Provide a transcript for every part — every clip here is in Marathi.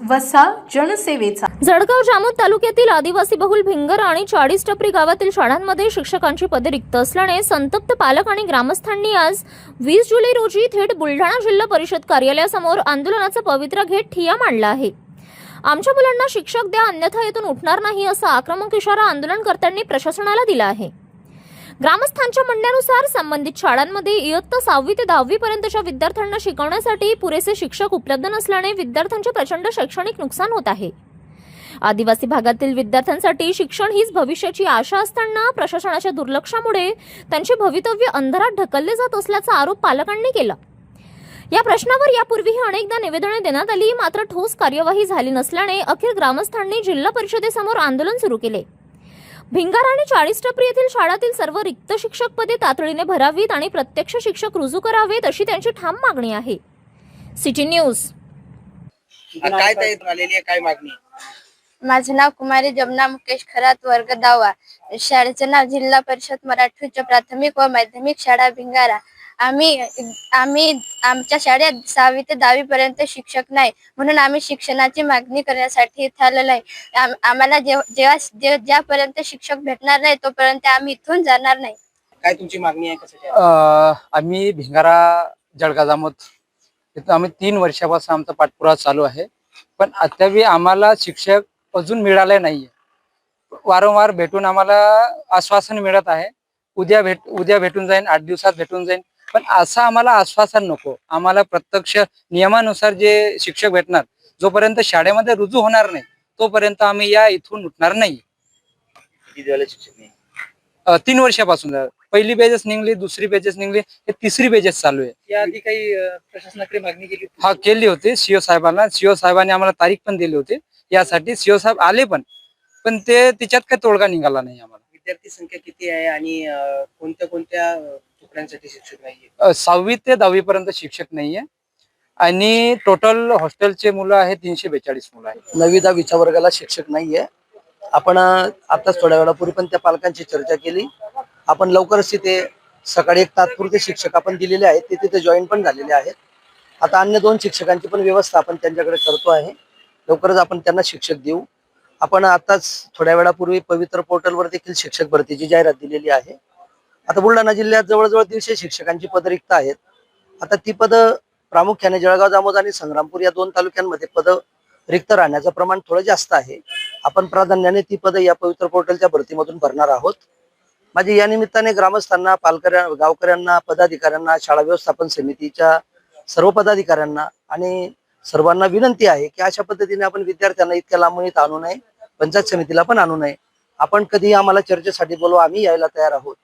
वसा जनसेवेचा। जळगाव जामोद तालुक्यातील आदिवासी बहुल भिंगर आणि 40 टपरी गावातील शाळांमध्ये शिक्षकांची पदे रिक्त असल्याने संतप्त पालक आणि ग्रामस्थांनी आज 20 जुलै रोजी थेट बुलढाणा जिल्हा परिषद कार्यालयासमोर आंदोलनाचा पवित्रा घेत ठिय्या मांडला आहे। आमच्या मुलांना शिक्षक द्या, अन्यथा येथून उठणार नाही असा आक्रमक इशारा आंदोलनकर्त्यांनी प्रशासनाला दिला आहे। ग्रामस्थांच्या म्हणण्यानुसार संबंधित शाळांमध्ये इयत्ता 6वी ते 10वी पर्यंतच्या विद्यार्थ्यांना शिकवण्यासाठी पुरेसे शिक्षक उपलब्ध नसल्याने विद्यार्थ्यांचे प्रचंड शैक्षणिक नुकसान होत आहे। आदिवासी भागातील विद्यार्थ्यांसाठी शिक्षण हीच भविष्याची आशा असताना प्रशासनाच्या दुर्लक्षामुळे त्यांचे भवितव्य अंधारात ढकलले जात असल्याचा आरोप पालकांनी केला। या प्रश्नावर यापूर्वीही अनेकदा निवेदने देण्यात आली, मात्र ठोस कार्यवाही झाली नसल्याने अखेर ग्रामस्थांनी जिल्हा परिषदेसमोर आंदोलन सुरू केले। भिंगार आणि 40 टपरी येथील शाळांतील सर्व रिक्त शिक्षक पदे तातडीने भरावीत आणि प्रत्यक्ष शिक्षक रुजू करावेत अशी त्यांची ठाम मागणी आहे। City news. काय आलेली आहे, काय मागणी? माझं नाव कुमारी जमुना मुकेश खरात, वर्ग 10वा। शाळेचं नाव जिल्हा परिषद मराठी उच्च प्राथमिक व माध्यमिक शाळा भिंगारा। आम्ही आमच्या शाळेत 6वी ते 10वी पर्यंत शिक्षक नाही, म्हणून आम्ही शिक्षणाची मागणी करण्यासाठी इथे आलेलो आहे। आम्हाला ज्यापर्यंत शिक्षक भेटणार नाही तोपर्यंत आम्ही इथून जाणार नाही। काय तुमची मागणी आहे, कशाची? आम्ही भिंगारा जळगाव जामोद इथं आम्ही 3 वर्षापासून आमचा पाठपुरावा चालू आहे, पण अद्याप आम्हाला शिक्षक अजून मिळाले नाहीये। वारंवार भेटून आम्हाला आश्वासन मिळत आहे, उद्या भेटून जाईन, 8 दिवसात भेटून जाईन, पण असं आम्हाला आश्वासन नको। आम्हाला प्रत्यक्ष नियमानुसार जे शिक्षक भेटणार, जोपर्यंत शाळेमध्ये रुजू होणार नाही तोपर्यंत आम्ही या इथून उठणार नाही। किती दिवस शिक्षक नाही? 3 वर्षापासून पहिली बेजेस निघली, दुसरी बेजेस निघली, हे तिसरी बेजेस चालू आहे। याआधी काही प्रशासनाकडे मागणी केली? हा, केली होती सीओ साहेबांना। सीओ साहेबांनी आम्हाला तारीख पण दिली होती यासाठी। सीओ साहेब आले पण ते तिच्यात काही तोडगा निघाला नाही आम्हाला। विद्यार्थी संख्या किती आहे आणि कोणत्या तुकड्यांसाठी शिक्षक नाहीये? 6वी ते 10वी पर्यंत शिक्षक नाहीये आणि टोटल हॉस्टेलचे मुलं आहे 342 मुलं आहेत। 9वी 10वीच्या वर्गाला शिक्षक नाहीये। आपण आताच थोड्या वेळापूर्वी पण त्या पालकांची चर्चा केली। आपण लवकरच तिथे सकाळी एक तात्पुरते शिक्षक आपण दिलेले आहेत, ते तिथे जॉईन पण झालेले आहेत। आता अन्य 2 शिक्षकांची पण व्यवस्था आपण त्यांच्याकडे करतो आहे। लवकरच आपण त्यांना शिक्षक देऊ। आपण आताच थोड्या वेळापूर्वी पवित्र पोर्टलवर देखील शिक्षक भरतीची जाहिरात दिलेली आहे। आता बुलढाणा जिल्ह्यात जवळजवळ 150 शिक्षकांची पदं रिक्त आहेत। आता ती पदं प्रामुख्याने जळगाव जामोद आणि संग्रामपूर या 2 तालुक्यांमध्ये पदं रिक्त राहण्याचं प्रमाण थोडं जास्त आहे। आपण प्राधान्याने ती पदं या पवित्र पोर्टलच्या भरतीमधून भरणार आहोत। माझी या निमित्ताने ग्रामस्थांना, गावकऱ्यांना, पदाधिकाऱ्यांना, शाळा व्यवस्थापन समितीच्या सर्व पदाधिकाऱ्यांना आणि सर्वांना विनंती आहे की अशा पद्धतीने आपण विद्यार्थ्यांना इतक्या लांबून इथं आणू नये, पंचायत समितीला पण आणू नये। आपण कधी आम्हाला चर्चेसाठी बोलवा, आम्ही यायला तयार आहोत।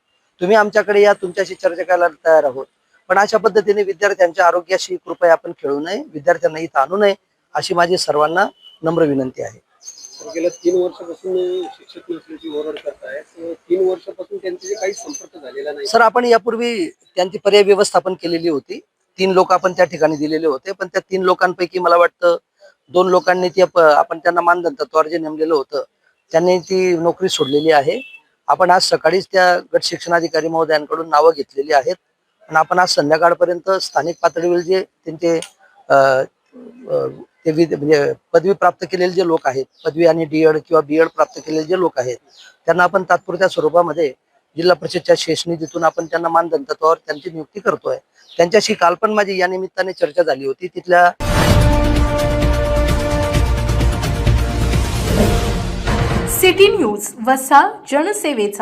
तुम्ही आमच्याकडे या, तुमच्याशी चर्चा करायला तयार आहोत, पण अशा पद्धतीने विद्यार्थ्यांच्या आरोग्याशी कृपया आपण खेळू नये, विद्यार्थ्यांना इथं आणू नये अशी माझी सर्वांना नम्र विनंती आहे। गेल्या 3 वर्षापासून शिक्षक नसल्याची ओरड करताय, 3 वर्षापासून त्यांचे काही संपर्क झालेला नाही। सर, आपण यापूर्वी त्यांची पर्याय व्यवस्थापन केलेली होती। 3 लोक आपण त्या ठिकाणी दिलेले होते, पण त्या 3 लोकांपैकी मला वाटतं 2 लोकांनी ती आपण त्यांना मानधन तत्त्वावर जे नेमलेलं होतं त्यांनी ती नोकरी सोडलेली आहे। आपण आज सकाळीच त्या गट शिक्षणाधिकारी महोदयांकडून नावं घेतलेली आहेत आणि आपण आज संध्याकाळपर्यंत स्थानिक पातळीवर जे त्यांचे म्हणजे पदवी प्राप्त केलेले जे लोक आहेत, पदवी आणि डीएड किंवा बीएड प्राप्त केलेले जे लोक आहेत, त्यांना आपण तात्पुरत्या स्वरूपामध्ये जिल्हा परिषदच्या शेष निधीतून आपण त्यांना मानधन तत्त्वावर त्यांची नियुक्ती करतोय। त्यांच्याशी काल पण माझी या निमित्ताने चर्चा झाली होती। तिथल्या सिटी न्यूज, वसा जनसेवेचा।